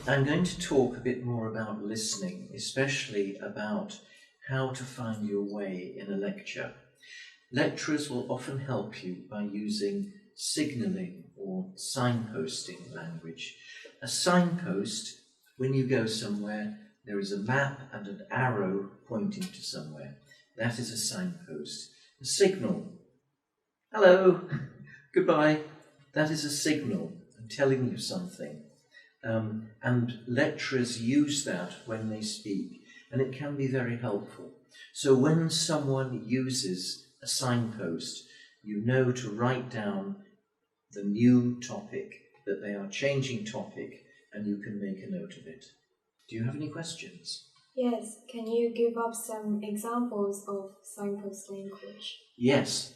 I'm going to talk a bit more about listening, especially about how to find your way in a lecture. Lecturers will often help you by using signalling or signposting language. A signpost, when you go somewhere, there is a map and an arrow pointing to somewhere. That is a signpost. A signal, hello, goodbye, that is a signal. I'm telling you something. And lecturers use that when they speak, and it can be very helpful. So when someone uses a signpost, you know to write down the new topic, that they are changing topic, and you can make a note of it. Do you have any questions? Yes, can you give us some examples of signpost language? Yes.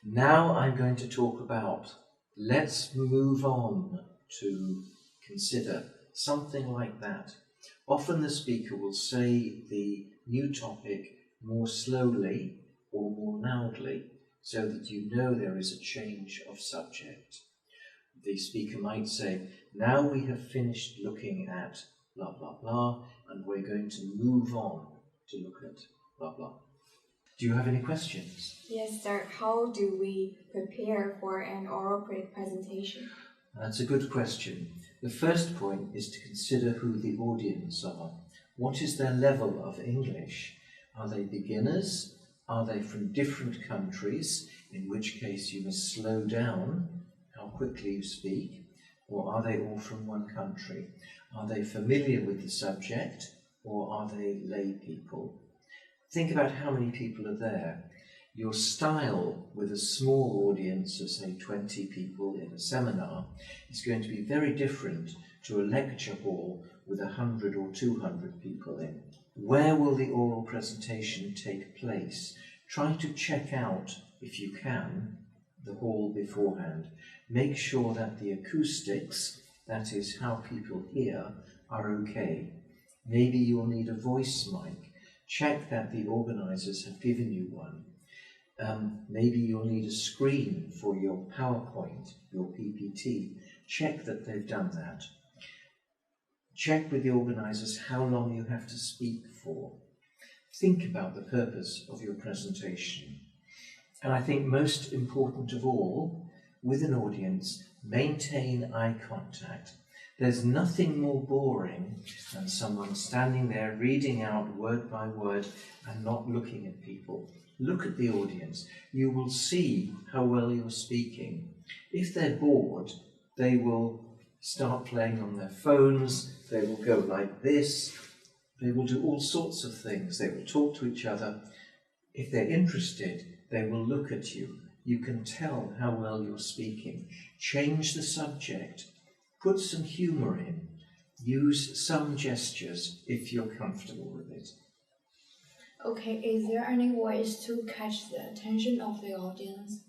Now I'm going to talk about, let's move on to consider something like that. Often the speaker will say the new topic more slowly or more loudly so that you know there is a change of subject. The speaker might say, now we have finished looking at blah, blah, blah, and we're going to move on to look at blah, blah. Do you have any questions? Yes, sir. How do we prepare for an oral presentation? That's a good question. The first point is to consider who the audience are. What is their level of English? Are they beginners? Are they from different countries, in which case you must slow down how quickly you speak? Or are they all from one country? Are they familiar with the subject, or are they lay people? Think about how many people are there. Your style with a small audience of, say, 20 people in a seminar is going to be very different to a lecture hall with 100 or 200 people in. Where will the oral presentation take place? Try to check out, if you can, the hall beforehand. Make sure that the acoustics, that is how people hear, are okay. Maybe you'll need a voice mic. Check that the organisers have given you one. Maybe you'll need a screen for your PowerPoint, your PPT. Check that they've done that. Check with the organisers how long you have to speak for. Think about the purpose of your presentation. And I think most important of all, with an audience, maintain eye contact. There's nothing more boring than someone standing there reading out word by word and not looking at people. Look at the audience. You will see how well you're speaking. If they're bored, they will start playing on their phones, they will go like this, they will do all sorts of things, they will talk to each other. If they're interested, they will look at you. You can tell how well you're speaking. Change the subject. Put some humour in. Use some gestures if you're comfortable with it. Okay, is there any ways to catch the attention of the audience?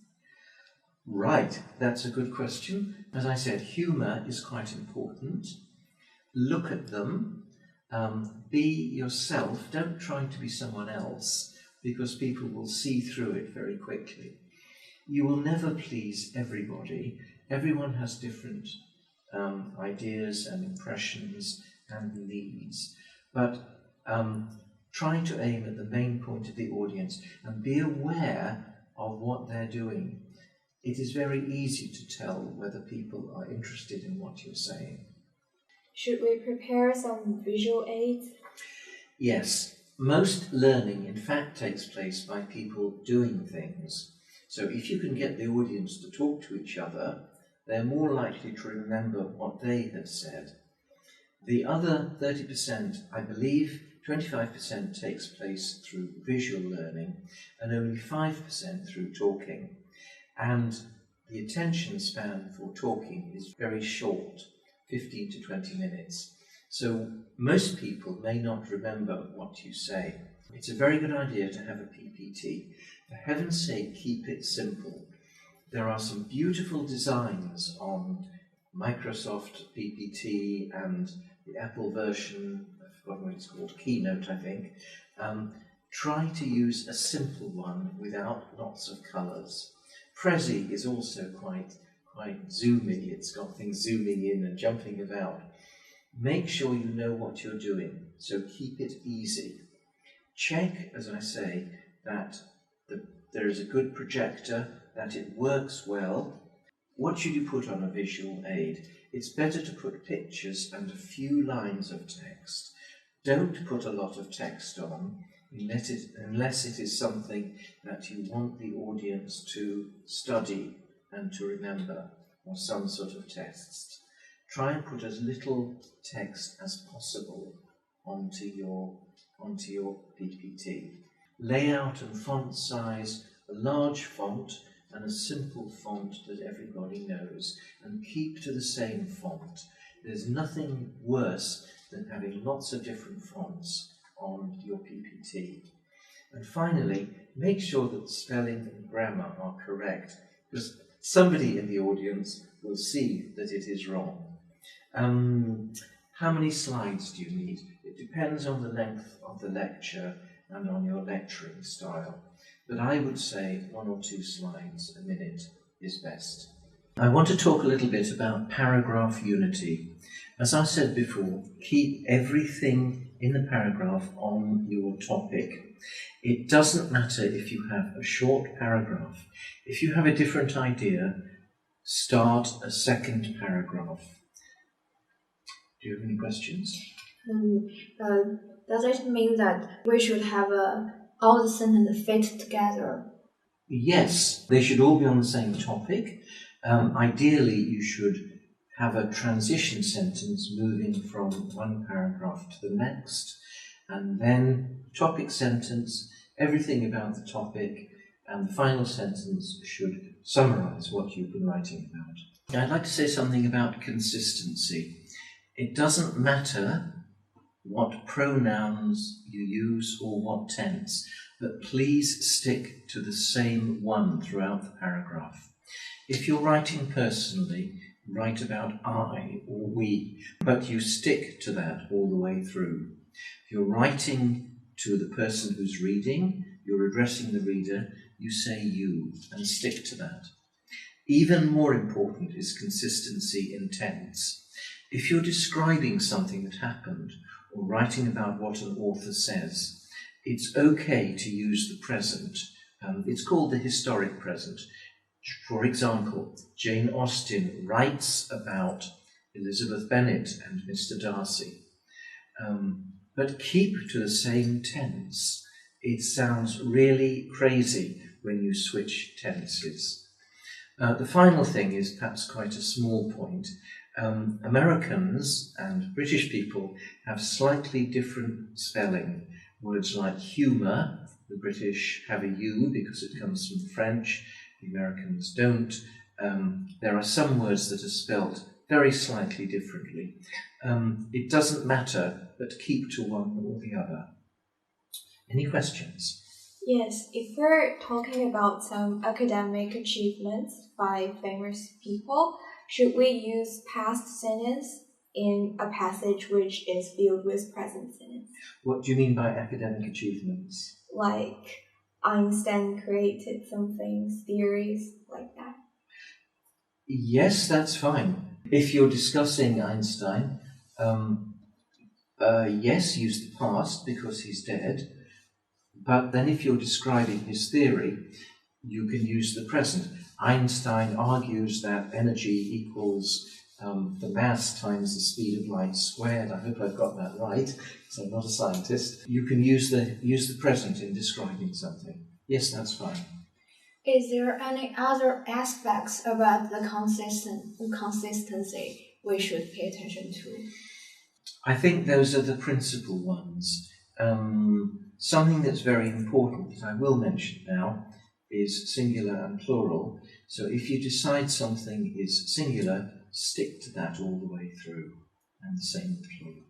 Right, that's a good question. As I said, humour is quite important. Look at them. Be yourself. Don't try to be someone else, because people will see through it very quickly. You will never please everybody. Everyone has different ideas and impressions and needs. But try to aim at the main point of the audience and be aware of what they're doing. It is very easy to tell whether people are interested in what you're saying. Should we prepare some visual aids? Yes. Most learning, in fact, takes place by people doing things. So if you can get the audience to talk to each other, they're more likely to remember what they have said. The other 30%, I believe 25% takes place through visual learning and only 5% through talking. And the attention span for talking is very short, 15 to 20 minutes. So most people may not remember what you say. It's a very good idea to have a PPT. For heaven's sake, keep it simple. There are some beautiful designs on Microsoft PPT and the Apple version, I've forgotten what it's called, Keynote, I think. Try to use a simple one without lots of colours. Prezi is also quite zoomy. It's got things zooming in and jumping about. Make sure you know what you're doing, so keep it easy. Check, as I say, that there is a good projector, that it works well. What should you put on a visual aid? It's better to put pictures and a few lines of text. Don't put a lot of text on unless it is something that you want the audience to study and to remember, or some sort of text. Try and put as little text as possible onto your PPT. Layout and font size, a large font and a simple font that everybody knows, and keep to the same font. There's nothing worse than having lots of different fonts on your PPT. And finally, make sure that spelling and grammar are correct, because somebody in the audience will see that it is wrong. How many slides do you need? It depends on the length of the lecture and on your lecturing style. But I would say 1 or 2 slides a minute is best. I want to talk a little bit about paragraph unity. As I said before, keep everything in the paragraph on your topic. It doesn't matter if you have a short paragraph. If you have a different idea, start a second paragraph. Do you have any questions? Does it mean that we should have all the sentences fit together? Yes, they should all be on the same topic. Ideally, you should have a transition sentence moving from one paragraph to the next, and then topic sentence, everything about the topic, and the final sentence should summarize what you've been writing about. I'd like to say something about consistency. It doesn't matter what pronouns you use or what tense, but please stick to the same one throughout the paragraph. If you're writing personally, write about I or we, but you stick to that all the way through. If you're writing to the person who's reading, you're addressing the reader, you say you and stick to that. Even more important is consistency in tense. If you're describing something that happened or writing about what an author says, it's okay to use the present. It's called the historic present. For example, Jane Austen writes about Elizabeth Bennet and Mr. Darcy. But keep to the same tense. It sounds really crazy when you switch tenses. The final thing is perhaps quite a small point. Americans and British people have slightly different spelling. Words like humour, the British have a U because it comes from French, the Americans don't. There are some words that are spelt very slightly differently. It doesn't matter, but keep to one or the other. Any questions? Yes, if we're talking about some academic achievements by famous people, should we use past sentence in a passage which is filled with present sentence? What do you mean by academic achievements? Like Einstein created some things, theories like that. Yes, that's fine. If you're discussing Einstein, yes, use the past because he's dead. But then if you're describing his theory, you can use the present. Einstein argues that energy equals the mass times the speed of light squared. I hope I've got that right, because I'm not a scientist. You can use the present in describing something. Yes, that's fine. Is there any other aspects about the consistency we should pay attention to? I think those are the principal ones. Something that's very important that I will mention now is singular and plural. So if you decide something is singular, stick to that all the way through, and the same with plural.